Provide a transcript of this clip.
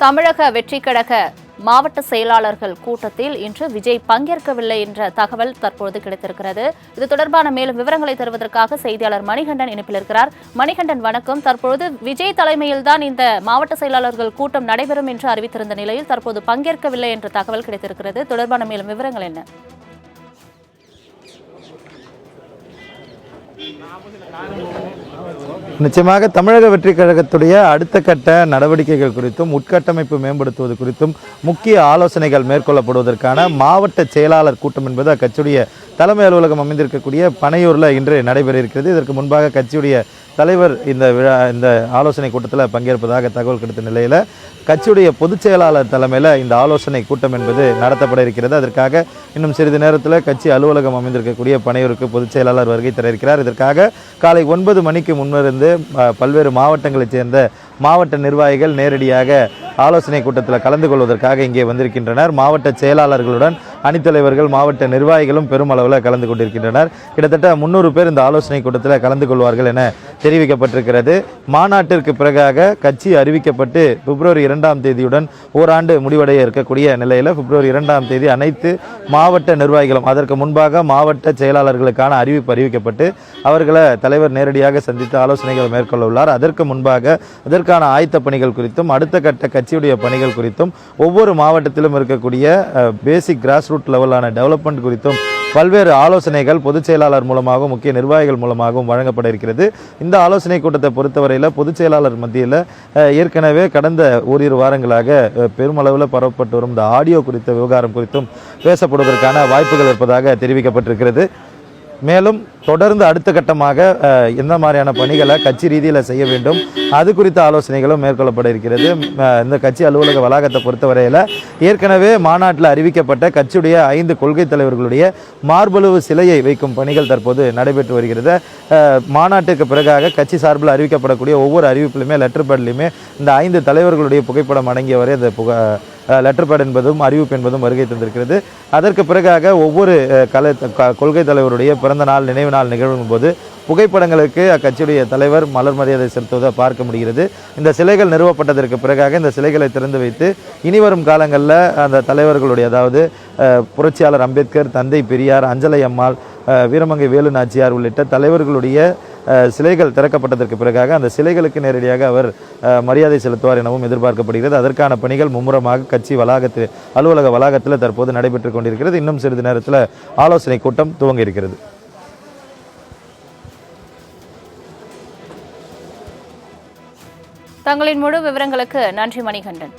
தமிழக வெற்றிக் கழக மாவட்ட செயலாளர்கள் கூட்டத்தில் இன்று விஜய் பங்கேற்கவில்லை என்ற தகவல் தற்போது கிடைத்திருக்கிறது. இது தொடர்பான மேலும் விவரங்களை தருவதற்காக செய்தியாளர் மணிகண்டன் இணைப்பில் இருக்கிறார். மணிகண்டன், வணக்கம். தற்போது விஜய் தலைமையில்தான் இந்த மாவட்ட செயலாளர்கள் கூட்டம் நடைபெறும் என்று அறிவித்திருந்த நிலையில் தற்போது பங்கேற்கவில்லை என்ற தகவல் கிடைத்திருக்கிறது. தொடர்பான மேலும் விவரங்கள் என்ன? நிச்சயமாக தமிழக வெற்றிக் கழகத்துடைய அடுத்த கட்ட நடவடிக்கைகள் குறித்தும் உட்கட்டமைப்பு மேம்படுத்துவது குறித்தும் முக்கிய ஆலோசனைகள் மேற்கொள்ளப்படுவதற்கான மாவட்ட செயலாளர் கூட்டம் என்பது அக்கட்சியுடைய தலைமை அலுவலகம் அமைந்திருக்கக்கூடிய பனையூரில் இன்று நடைபெற இருக்கிறது. இதற்கு முன்பாக கட்சியுடைய தலைவர் இந்த ஆலோசனை கூட்டத்தில் பங்கேற்பதாக தகவல் கிடைத்த நிலையில் கட்சியுடைய பொதுச் செயலாளர் தலைமையில் இந்த ஆலோசனை கூட்டம் என்பது நடத்தப்பட இருக்கிறது. அதற்காக இன்னும் சிறிது நேரத்தில் கட்சி அலுவலகம் அமைந்திருக்கக்கூடிய பனையூருக்கு பொதுச் செயலாளர் வருகை தர இருக்கிறார். இதற்காக காலை 9 மணிக்கு முன்னிருந்து பல்வேறு மாவட்டங்களைச் சேர்ந்த மாவட்ட நிர்வாகிகள் நேரடியாக ஆலோசனை கூட்டத்தில் கலந்து கொள்வதற்காக இங்கே வந்திருக்கின்றனர். மாவட்ட செயலாளர்களுடன் அணித்தலைவர்கள் மாவட்ட நிர்வாகிகளும் பெருமளவில் கலந்து கொண்டிருக்கின்றனர். கிட்டத்தட்ட 300 பேர் இந்த ஆலோசனை கூட்டத்தில் கலந்து கொள்வார்கள் என தெரிவிக்கப்பட்டிருக்கிறது. மாநாட்டிற்கு பிறகாக கட்சி அறிவிக்கப்பட்டு பிப்ரவரி 2ஆம் தேதியுடன் ஓராண்டு முடிவடைய இருக்கக்கூடிய நிலையில் பிப்ரவரி 2ஆம் தேதி அனைத்து மாவட்ட நிர்வாகிகளும் அதற்கு முன்பாக மாவட்ட செயலாளர்களுக்கான அறிவிப்பு அறிவிக்கப்பட்டு அவர்களை தலைவர் நேரடியாக சந்தித்து ஆலோசனைகள் மேற்கொள்ள உள்ளார். அதற்கு முன்பாக அதற்கான ஆயத்த பணிகள் குறித்தும் அடுத்த கட்ட கட்சியுடைய பணிகள் குறித்தும் ஒவ்வொரு மாவட்டத்திலும் இருக்கக்கூடிய பேசிக் கிராஸ் ரூட் லெவலான டெவலப்மெண்ட் குறித்தும் பல்வேறு ஆலோசனைகள் பொதுச் செயலாளர் மூலமாகவும் முக்கிய நிர்வாகிகள் மூலமாகவும் வழங்கப்பட இருக்கிறது. இந்த ஆலோசனை கூட்டத்தை பொறுத்தவரையில் பொதுச் செயலாளர் மத்தியில் ஏற்கனவே கடந்த ஓரிரு வாரங்களாக பெருமளவில் பரவப்பட்டு வரும் இந்த ஆடியோ குறித்த விவகாரம் குறித்தும் பேசப்படுவதற்கான வாய்ப்புகள் இருப்பதாக தெரிவிக்கப்பட்டிருக்கிறது. மேலும் தொடர்ந்து அடுத்த கட்டமாக எந்த மாதிரியான பணிகளை கட்சி ரீதியில் செய்ய வேண்டும் அது குறித்த ஆலோசனைகளும் மேற்கொள்ளப்பட இருக்கிறது. இந்த கட்சி அலுவலக வளாகத்தை பொறுத்தவரையில் ஏற்கனவே மாநாட்டில் அறிவிக்கப்பட்ட கட்சியுடைய 5 கொள்கை தலைவர்களுடைய மார்பளவு சிலையை வைக்கும் பணிகள் தற்போது நடைபெற்று வருகிறது. மாநாட்டுக்கு பிறகாக கட்சி சார்பில் அறிவிக்கப்படக்கூடிய ஒவ்வொரு அறிவிப்பிலுமே லெட்டர் பேட்லையுமே இந்த 5 தலைவர்களுடைய புகைப்படம் அடங்கியவரை அந்த லெட்டர் பேட் என்பதும் அறிவிப்பு என்பதும் வருகை தந்திருக்கிறது. அதற்கு பிறகாக ஒவ்வொரு கொள்கை தலைவருடைய பிறந்த நாள் நினைவு நாள் நிகழ்வும் போது புகைப்படங்களுக்கு அக்கட்சியுடைய தலைவர் மலர் மரியாதை செலுத்துவதை பார்க்க முடிகிறது. இந்த சிலைகள் நிறுவப்பட்டதற்கு பிறகாக இந்த சிலைகளை திறந்து வைத்து இனிவரும் காலங்களில் அந்த தலைவர்களுடைய அதாவது புரட்சியாளர் அம்பேத்கர், தந்தை பெரியார், அஞ்சலை அம்மாள், வீரமங்கை வேலு நாச்சியார் உள்ளிட்ட தலைவர்களுடைய சிலைகள் திறக்கப்பட்டதற்கு பிறகாக அந்த சிலைகளுக்கு நேரடியாக அவர் மரியாதை செலுத்துவார் எனவும் எதிர்பார்க்கப்படுகிறது. அதற்கான பணிகள் மும்முரமாக கட்சி அலுவலக வளாகத்தில் தற்போது நடைபெற்று கொண்டிருக்கிறது. இன்னும் சிறிது நேரத்தில் ஆலோசனை கூட்டம் துவங்க இருக்கிறது. தங்களின் முழு விவரங்களுக்கு நன்றி மணிகண்டன்.